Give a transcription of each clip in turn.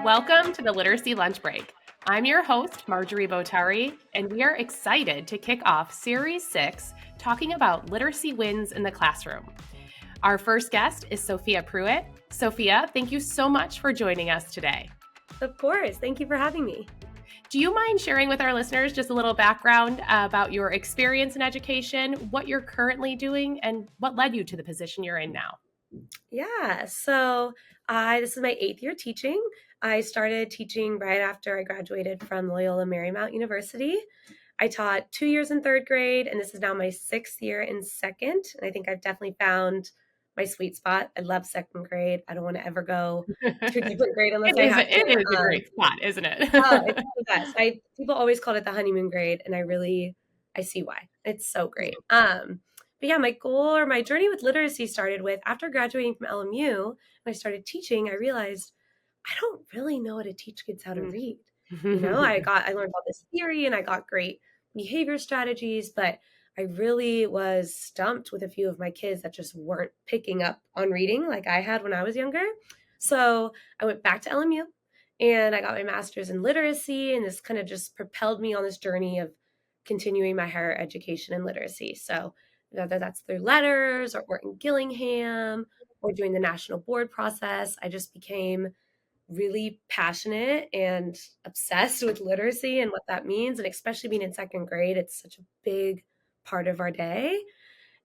Welcome to the Literacy Lunch Break. I'm your host, Marjorie Botari, and we are excited to kick off Series 6 talking about literacy wins in the classroom. Our first guest is Sophia Pruett. Sophia, thank you so much for joining us today. Of course. Thank you for having me. Do you mind sharing with our listeners just a little background about your experience in education, what you're currently doing, and what led you to the position you're in now? Yeah. This is my 8th year teaching. I started teaching right after I graduated from Loyola Marymount University. I taught 2 years in 3rd grade, and this is now my 6th year in 2nd. And I think I've definitely found my sweet spot. I love 2nd grade. I don't want to ever go to a different grade unless I have to. It is a great spot, isn't it? It's the best. People always called it the honeymoon grade, and I see why. It's so great. But yeah, my goal or my journey with literacy started with after graduating from LMU, when I started teaching, I realized I don't really know how to teach kids how to read. I learned all this theory and I got great behavior strategies, but I really was stumped with a few of my kids that just weren't picking up on reading like I had when I was younger. So I went back to LMU and I got my master's in literacy, and this kind of just propelled me on this journey of continuing my higher education in literacy. So whether that's through letters or in Gillingham or doing the national board process, I just became really passionate and obsessed with literacy and what that means. And especially being in 2nd grade, it's such a big part of our day.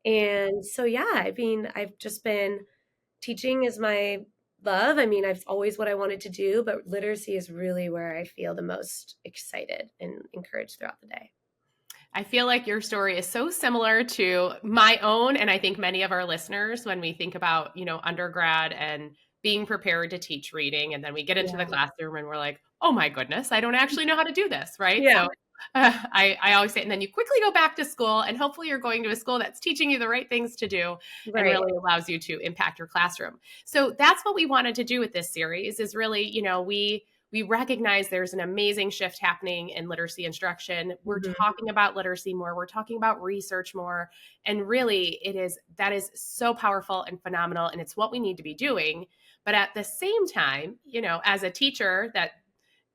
And so, yeah, I've just been teaching is my love. I've always what I wanted to do, but literacy is really where I feel the most excited and encouraged throughout the day. I feel like your story is so similar to my own, and I think many of our listeners when we think about, undergrad and being prepared to teach reading, and then we get into the classroom and we're like, oh my goodness, I don't actually know how to do this, right? Yeah. So I always say, and then you quickly go back to school, and hopefully you're going to a school that's teaching you the right things to do and really allows you to impact your classroom. So that's what we wanted to do with this series is really, we recognize there's an amazing shift happening in literacy instruction. We're talking about literacy more. We're talking about research more. And really, that is so powerful and phenomenal. And it's what we need to be doing. But at the same time, as a teacher that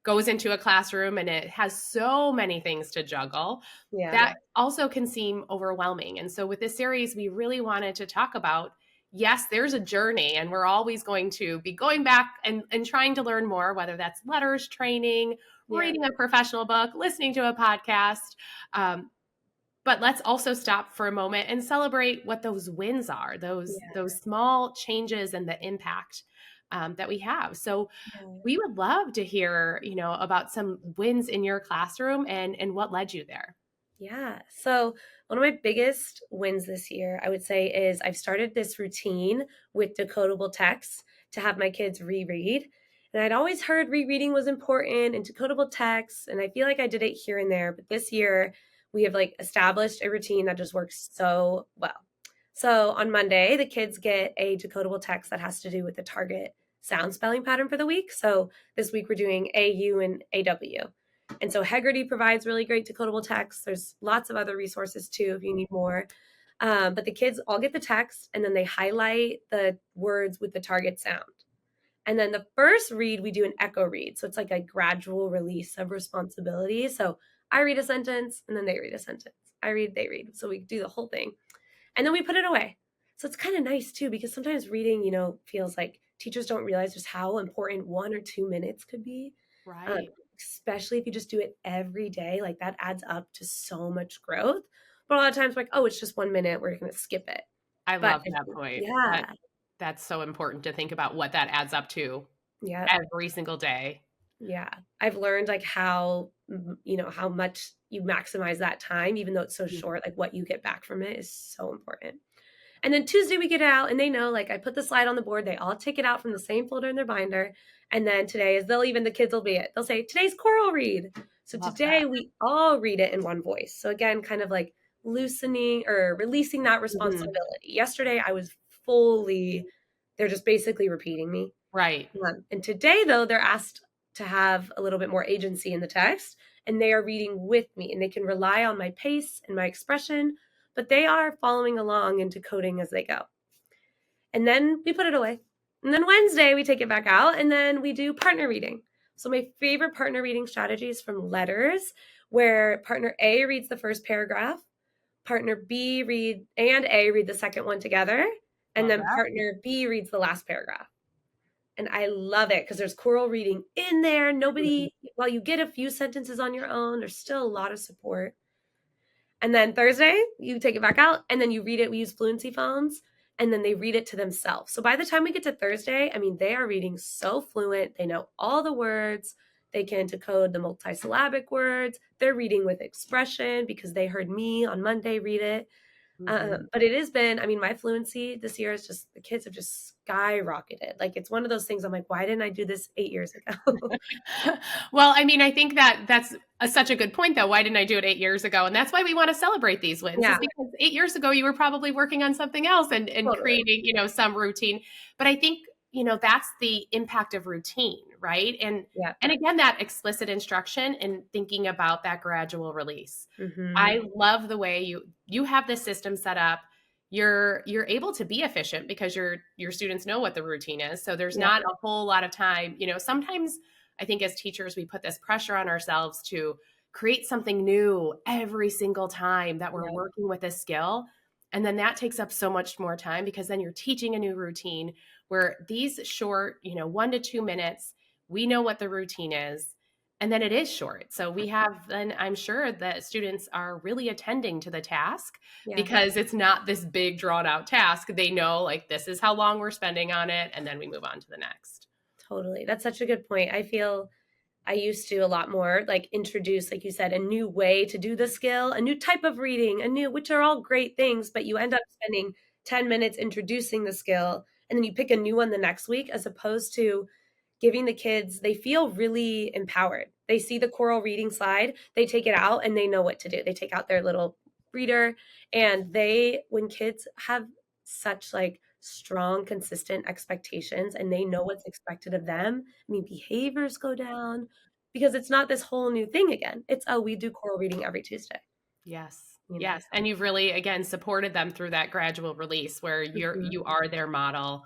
goes into a classroom and it has so many things to juggle, that also can seem overwhelming. And so with this series, we really wanted to talk about, yes, there's a journey, and we're always going to be going back and trying to learn more, whether that's letters, training, reading a professional book, listening to a podcast. But let's also stop for a moment and celebrate what those wins are, those small changes and the impact that we have. So we would love to hear, about some wins in your classroom and what led you there. Yeah. So one of my biggest wins this year, I would say, is I've started this routine with decodable texts to have my kids reread. And I'd always heard rereading was important and decodable texts, and I feel like I did it here and there. But this year we have established a routine that just works so well. So on Monday, the kids get a decodable text that has to do with the target sound spelling pattern for the week. So this week we're doing AU and AW. And so Heggerty provides really great decodable text. There's lots of other resources too if you need more. But the kids all get the text, and then they highlight the words with the target sound. And then the first read, we do an echo read. So it's like a gradual release of responsibility. So I read a sentence, and then they read a sentence. I read, they read. So we do the whole thing. And then we put it away. So it's kind of nice too, because sometimes reading, feels like teachers don't realize just how important 1 or 2 minutes could be. Right. Especially if you just do it every day, that adds up to so much growth. But a lot of times we're like, oh, it's just 1 minute, we're going to skip it. Love that point. Yeah. That's so important to think about what that adds up to every single day. Yeah. I've learned how much you maximize that time, even though it's so short, what you get back from it is so important. And then Tuesday we get it out, and they know, I put the slide on the board, they all take it out from the same folder in their binder. And then today the kids will they'll say, today's choral read. So today we all read it in one voice. So again, kind of loosening or releasing that responsibility. Yesterday I was they're just basically repeating me. Right. And today though, they're asked to have a little bit more agency in the text, and they are reading with me, and they can rely on my pace and my expression, but they are following along and decoding as they go. And then we put it away. And then Wednesday we take it back out, and then we do partner reading. So my favorite partner reading strategy is from letters, where partner A reads the first paragraph, partner B and A read the second one together, and Love then that. partner B reads the last paragraph. And I love it because there's choral reading in there. Mhm. Nobody, while you get a few sentences on your own, there's still a lot of support. And then Thursday, you take it back out and then you read it. We use fluency phones and then they read it to themselves. So by the time we get to Thursday, I mean, they are reading so fluent. They know all the words. They can decode the multisyllabic words. They're reading with expression because they heard me on Monday read it. Mhm. But it has been, I mean, my fluency this year is just, the kids have just skyrocketed. Like, it's one of those things I'm like, why didn't I do this 8 years ago? Well, I mean, I think that that's such a good point, though. Why didn't I do it 8 years ago? And that's why we want to celebrate these wins, is Yeah, because 8 years ago you were probably working on something else and totally. creating, some routine. But I think, that's the impact of routine, right? Yeah. And again, that explicit instruction and thinking about that gradual release. Hmm. I love the way you have this system set up. You're able to be efficient because your students know what the routine is. So there's Yeah. not a whole lot of time. Sometimes I think as teachers we put this pressure on ourselves to create something new every single time that we're Yeah. working with a skill. And then that takes up so much more time because then you're teaching a new routine where these short, 1 to 2 minutes, we know what the routine is and then it is short. So we have, then I'm sure that students are really attending to the task Yeah. because it's not this big drawn out task. They know like this is how long we're spending on it, and then we move on to the next. Totally. That's such a good point. I feel I used to a lot more like introduce, like you said, a new way to do the skill, a new type of reading, which are all great things, but you end up spending 10 minutes introducing the skill and then you pick a new one the next week as opposed to giving the kids, they feel really empowered. They see the choral reading slide, they take it out and they know what to do. They take out their little reader and when kids have such like strong, consistent expectations and they know what's expected of them, I mean, behaviors go down because it's not this whole new thing again. It's, oh, we do choral reading every Tuesday, Yes. you know? Yes. And you've really, again, supported them through that gradual release where Mhm. you are their model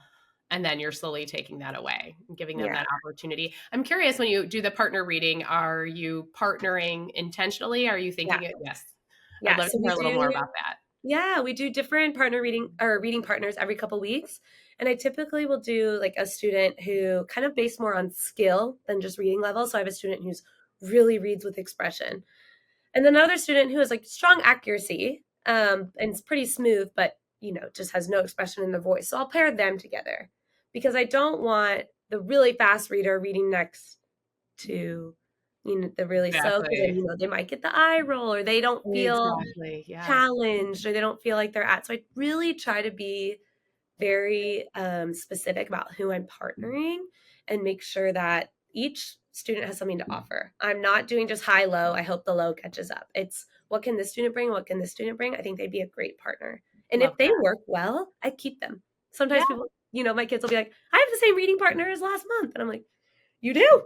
and then you're slowly taking that away and giving them Yeah. that opportunity. I'm curious, when you do the partner reading, are you partnering intentionally? Are you Yeah. thinking it? Yes. I'd Yeah. love So to hear a little more about that. we do different partner reading or reading partners every couple weeks. And I typically will do like a student who kind of based more on skill than just reading level. So I have a student who's really reads with expression. And then another student who has like strong accuracy, and it's pretty smooth, but just has no expression in the voice. So I'll pair them together because I don't want the really fast reader reading next to the really slow because then Exactly. they might get the eye roll or they don't feel Exactly. Yes. challenged or they don't feel like they're at. So I really try to be very specific about who I'm partnering and make sure that each student has something to offer. I'm not doing just high low. I hope the low catches up. It's what can this student bring? What can this student bring? I think they'd be a great partner. And Love if they that. work well, I keep them. Sometimes Yeah. people, my kids will be like, I have the same reading partner as last month. And I'm like, you do?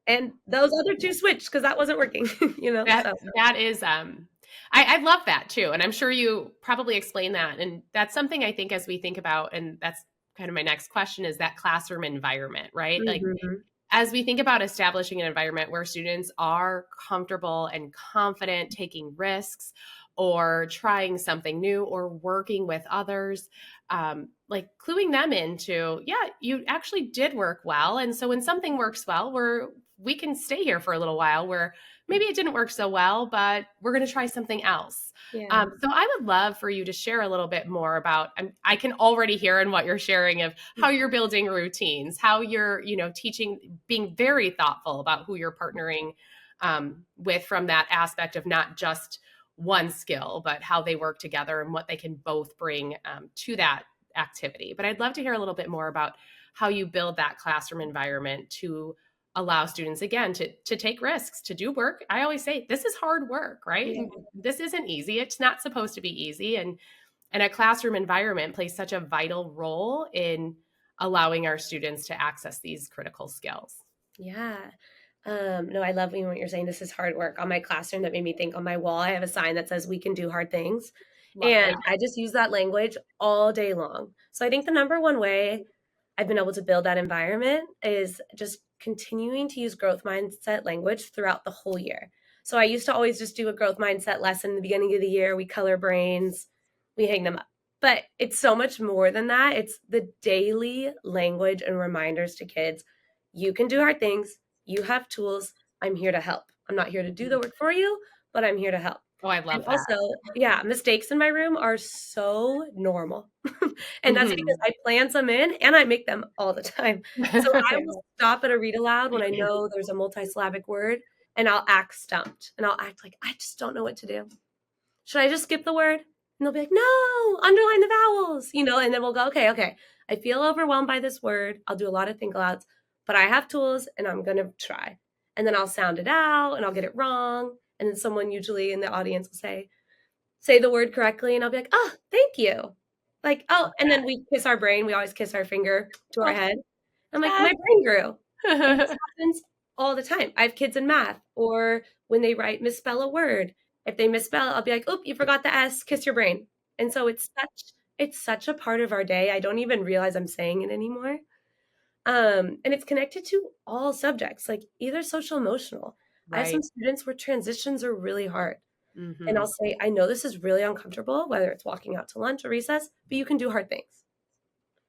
And those other two switched because that wasn't working, That so that is I love that too. And I'm sure you probably explain that. And that's something I think as we think about, and that's kind of my next question, is that classroom environment, right? Like mhm. as we think about establishing an environment where students are comfortable and confident taking risks or trying something new or working with others, like cluing them into, yeah, you actually did work well. And so when something works well, we can stay here for a little while where maybe it didn't work so well, but we're going to try something else. Yeah. So I would love for you to share a little bit more about, I can already hear in what you're sharing of how you're building routines, how you're, teaching, being very thoughtful about who you're partnering with from that aspect of not just one skill, but how they work together and what they can both bring to that activity. But I'd love to hear a little bit more about how you build that classroom environment to allow students again to take risks, to do work. I always say this is hard work, right? Yeah. This isn't easy. It's not supposed to be easy. And a classroom environment plays such a vital role in allowing our students to access these critical skills. Yeah. No, I love what you're saying. This is hard work. On my classroom, that made me think on my wall, I have a sign that says we can do hard things. Love And that. I just use that language all day long. So I think the number one way I've been able to build that environment is just continuing to use growth mindset language throughout the whole year. So I used to always just do a growth mindset lesson in the beginning of the year. We color brains, we hang them up. But it's so much more than that. It's the daily language and reminders to kids. You can do hard things. You have tools. I'm here to help. I'm not here to do the work for you, but I'm here to help. Oh, I And love that. also, yeah, mistakes in my room are so normal. And that's because Mhm. I plan some in and I make them all the time. So I will stop at a read aloud when I know there's a multisyllabic word and I'll act stumped and I'll act like I just don't know what to do. Should I just skip the word? And they'll be like, no, underline the vowels, and then we'll go, okay. I feel overwhelmed by this word. I'll do a lot of think alouds, but I have tools and I'm going to try. And then I'll sound it out and I'll get it wrong. And then someone usually in the audience will say the word correctly. And I'll be like, oh, thank you. Like, oh, Love and that. then we kiss our brain. We always kiss our finger to our Oh, head. I'm like, my yes. brain grew. And this happens all the time. I have kids in math or when they misspell a word. If they misspell, I'll be like, "Oop, you forgot the S, kiss your brain." And so it's such a part of our day. I don't even realize I'm saying it anymore. And it's connected to all subjects, like either social emotional. I have some Right. students where transitions are really hard. And I'll Mhm. say, I know this is really uncomfortable, whether it's walking out to lunch or recess, but you can do hard things.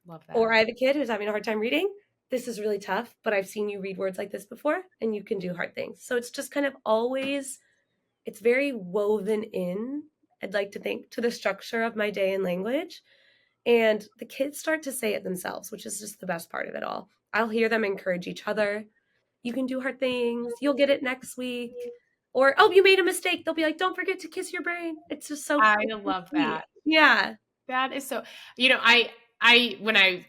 Love Or that. I have a kid who's having a hard time reading. This is really tough, but I've seen you read words like this before and you can do hard things. So it's just kind of always, it's very woven in, I'd like to think, to the structure of my day in language. And the kids start to say it themselves, which is just the best part of it all. I'll hear them encourage each other. You can do hard things. You'll get it next week. Or, oh, you made a mistake. They'll be like, don't forget to kiss your brain. It's just I it's so love sweet. that. Yeah. That is so, I when I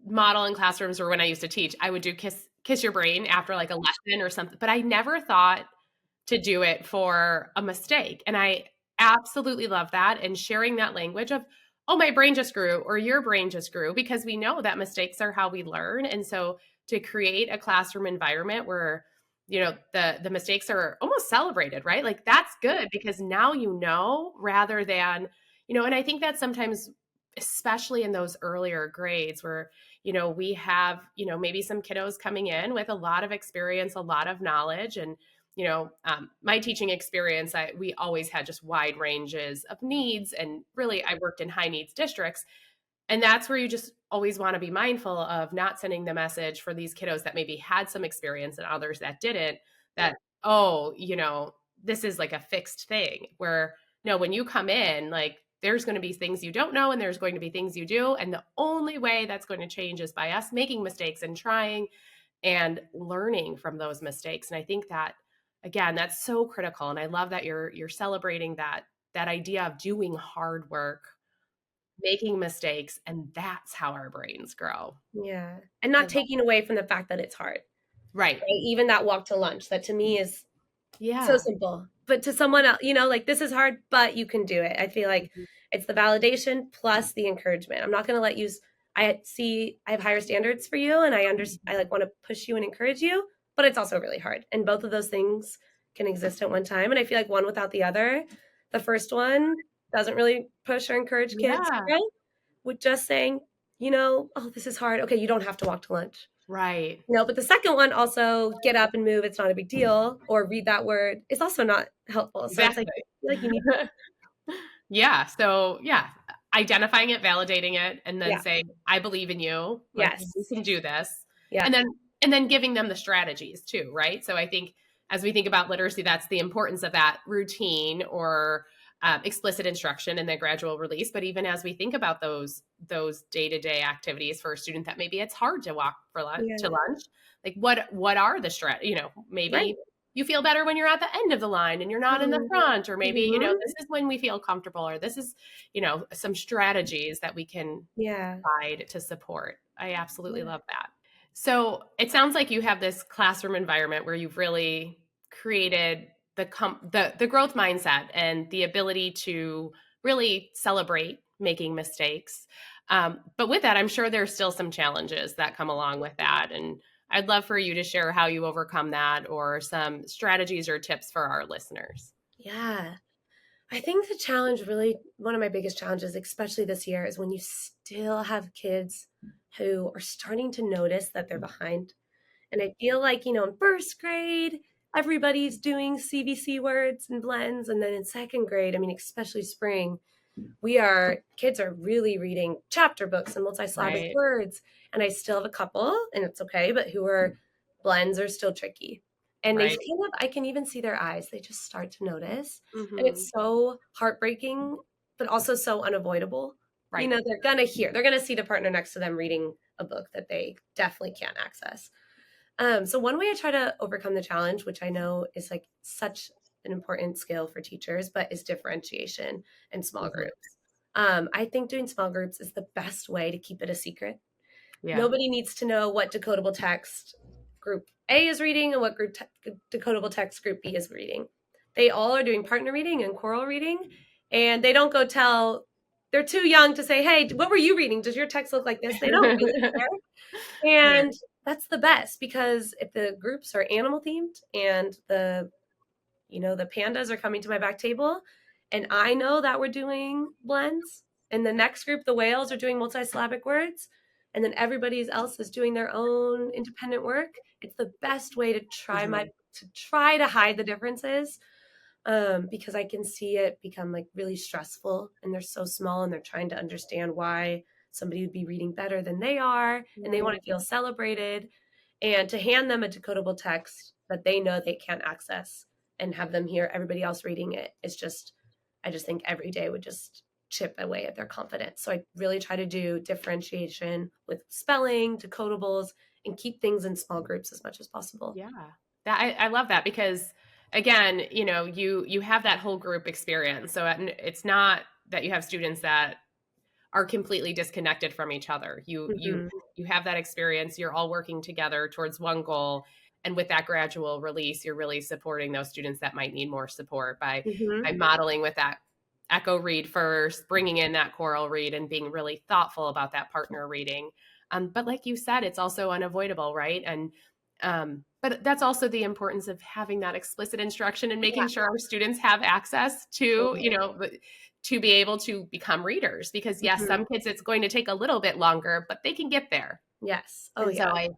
model in classrooms or when I used to teach, I would do kiss your brain after like a lesson or something, but I never thought to do it for a mistake. And I absolutely love that and sharing that language of, oh, my brain just grew or your brain just grew because we know that mistakes are how we learn. And so to create a classroom environment where the mistakes are almost celebrated, right? Like that's good because now rather than and I think that sometimes especially in those earlier grades where we have maybe some kiddos coming in with a lot of experience, a lot of knowledge, and my teaching experience, we always had just wide ranges of needs. And really, I worked in high needs districts. And that's where you just always want to be mindful of not sending the message for these kiddos that maybe had some experience and others that didn't, that, oh, this is like a fixed thing. Where, no, when you come in, like, there's going to be things you don't know and there's going to be things you do. And the only way that's going to change is by us making mistakes and trying and learning from those mistakes. And I think that again, that's so critical. And I love that you're celebrating that idea of doing hard work, making mistakes, and that's how our brains grow. Yeah. And I not love taking away from the fact that it's hard. Right. Right? Even that walk to lunch, that to me is so Yeah. simple. But to someone else, like this is hard, but you can do it. I feel like Mhm. it's the validation plus the encouragement. I'm not going to let you I have higher standards for you and I like want to push you and encourage you, but it's also really hard. And both of those things can exist at one time and I feel like one without the other. The first one doesn't really push or encourage kids to Yeah. grow with just saying, oh, this is hard. Okay, you don't have to walk to lunch. Right. No, but the second one also get up and move, it's not a big deal, or read that word is also not helpful. So it's like Exactly. I feel like you need Yeah. So, yeah, identifying it, validating it, and then yeah, saying, "I believe in you. Like, you yes. can do this." Yeah. And then giving them the strategies too, right? So I think as we think about literacy, that's the importance of that routine or explicit instruction and then gradual release. But even as we think about those day-to-day activities for a student that maybe it's hard to walk to Yeah. lunch, like what are the Right. maybe you feel better when you're at the end of the line and you're not in the Mhm. front, or maybe Mhm. this is when we feel comfortable, or this is some strategies that we can Yeah. provide to support. I absolutely Yeah. love that. So it sounds like you have this classroom environment where you've really created the growth mindset and the ability to really celebrate making mistakes. But with that, I'm sure there's still some challenges that come along with that. And I'd love for you to share how you overcome that or some strategies or tips for our listeners. Yeah. I think the challenge really one of my biggest challenges, especially this year, is when you still have kids who are starting to notice that they're behind And I feel like, in first grade, everybody's doing CVC words and blends. And then in second grade, I mean, especially spring, kids are really reading chapter books and multisyllabic Right. words. And I still have a couple, and it's okay, but who are blends are still tricky. And Right. I can even see their eyes. They just start to notice. And Mm-hmm. it's so heartbreaking, but also so unavoidable. Right. They're going to see the partner next to them reading a book that they definitely can't access. So one way I try to overcome the challenge, which I know is like such an important skill for teachers, but is differentiation in small Mm-hmm. groups. I think doing small groups is the best way to keep it a secret. Yeah. Nobody needs to know what decodable text group A is reading and what decodable text group B is reading. They all are doing partner reading and choral reading, and they don't go tell, they're too young to say, hey, what were you reading? Does your text look like this? They don't really care. Right. And that's the best, because if the groups are animal themed and the pandas are coming to my back table and I know that we're doing blends, and the next group, the whales, are doing multisyllabic words, and then everybody else is doing their own independent work, it's the best way to Mm-hmm. try to hide the differences, because I can see it become like really stressful, and they're so small and they're trying to understand why somebody would be reading better than they are, and they Right. want to feel celebrated. And to hand them a decodable text that they know they can't access and have them hear everybody else reading it is just, I just think every day would just chip away at their confidence. So I really try to do differentiation with spelling, decodables, and keep things in small groups as much as possible. Yeah. I love that because again, you have that whole group experience. So it's not that you have students that are completely disconnected from each other. Mm-hmm. You have that experience, you're all working together towards one goal. And with that gradual release, you're really supporting those students that might need more support Mm-hmm. by modeling with that echo read first, bringing in that choral read and being really thoughtful about that partner reading. But like you said, it's also unavoidable, right? And but that's also the importance of having that explicit instruction and Yeah, making sure our students have access to, totally. to be able to become readers. Because yes, Mm-hmm. some kids it's going to take a little bit longer, but they can get there. Yes. Oh, And so yeah.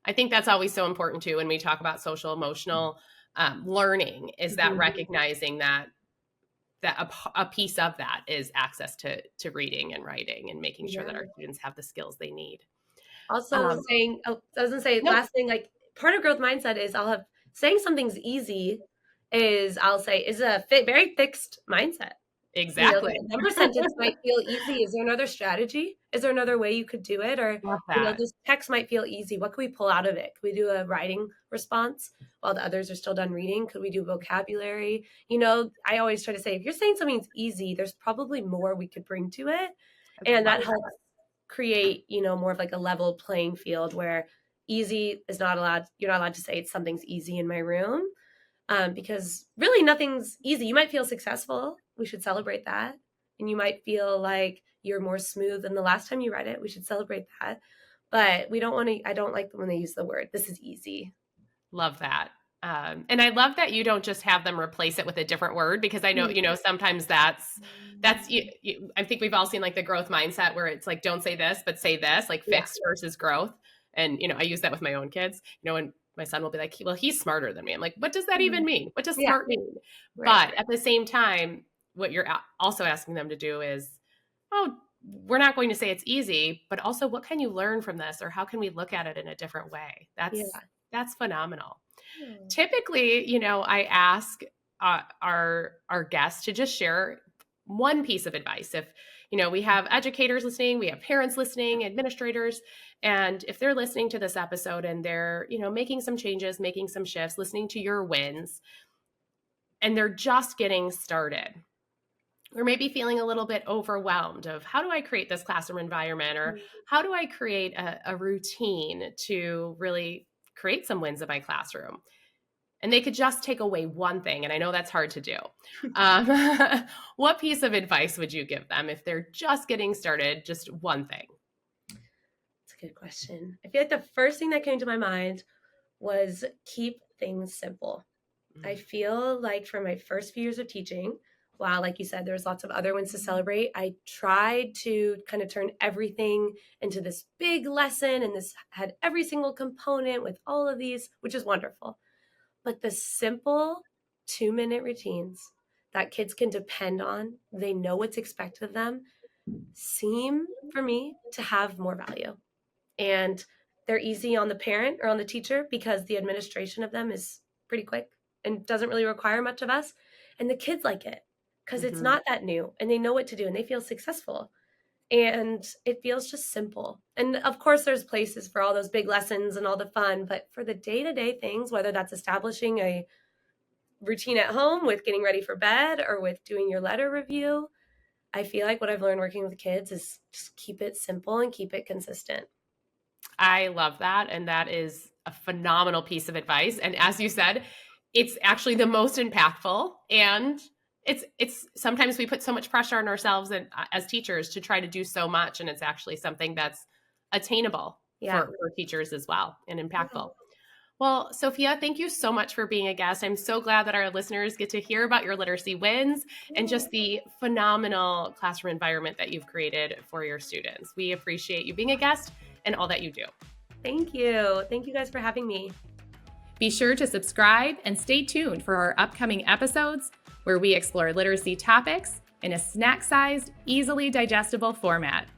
I think that's always so important too when we talk about social emotional learning is that Mm-hmm. recognizing that a piece of that is access to reading and writing and making sure that Yeah. our students have the skills they need. Also Um, saying, oh, I was gonna say, no, last thing, like part of growth mindset is saying something's easy is I'll say is a very fixed mindset. exactly. The number sentence might feel easy. Is there another strategy? Is there another way you could do it? Or, Love that. this text might feel easy. What can we pull out of it? Could we do a writing response while the others are still done reading? Could we do vocabulary? I always try to say, if you're saying something's easy, there's probably more we could bring to it. I And love that helps create, more of like a level playing field where you're not allowed to say something's easy in my room, because really nothing's easy. You might feel successful. We should celebrate that. And you might feel like you're more smooth than the last time you read it. We should celebrate that. But I don't like when they use the word, this is easy. Love that. And I love that you don't just have them replace it with a different word because I know, sometimes I think we've all seen like the growth mindset where it's like, don't say this, but say this, like Yeah. fixed versus growth. And, I use that with my own kids, and my son will be like, well, he's smarter than me. I'm like, what does that even mean? What does Yeah. smart mean? Right. But at the same time, what you're also asking them to do is, oh, we're not going to say it's easy, but also what can you learn from this? Or how can we look at it in a different way? Yeah. That's phenomenal. Oh. Typically, I ask our guests to just share one piece of advice. If we have educators listening, we have parents listening, administrators, and if they're listening to this episode and they're making some changes, making some shifts, listening to your wins, and they're just getting started, or maybe feeling a little bit overwhelmed of how do I create this classroom environment, or how do I create a routine to really create some wins in my classroom, and they could just take away one thing, and I know that's hard to do. What piece of advice would you give them if they're just getting started? Just one thing. That's a good question. I feel like the first thing that came to my mind was keep things simple. I feel like for my first few years of teaching, wow, like you said, there's lots of other wins to celebrate. I tried to kind of turn everything into this big lesson, and this had every single component with all of these, which is wonderful. But the simple 2-minute routines that kids can depend on, they know what's expected of them, seem for me to have more value. And they're easy on the parent or on the teacher because the administration of them is pretty quick and doesn't really require much of us. And the kids like it because it's not that new and they know what to do and they feel successful. And it feels just simple. And of course, there's places for all those big lessons and all the fun, but for the day-to-day things, whether that's establishing a routine at home with getting ready for bed or with doing your letter review, I feel like what I've learned working with kids is just keep it simple and keep it consistent. I love that. And that is a phenomenal piece of advice. And as you said, it's actually the most impactful. And it's sometimes we put so much pressure on ourselves and as teachers to try to do so much. And it's actually something that's attainable for teachers as well and impactful. Yeah. Well, Sophia, thank you so much for being a guest. I'm so glad that our listeners get to hear about your literacy wins and just the phenomenal classroom environment that you've created for your students. We appreciate you being a guest and all that you do. Thank you. Thank you guys for having me. Be sure to subscribe and stay tuned for our upcoming episodes where we explore literacy topics in a snack-sized, easily digestible format.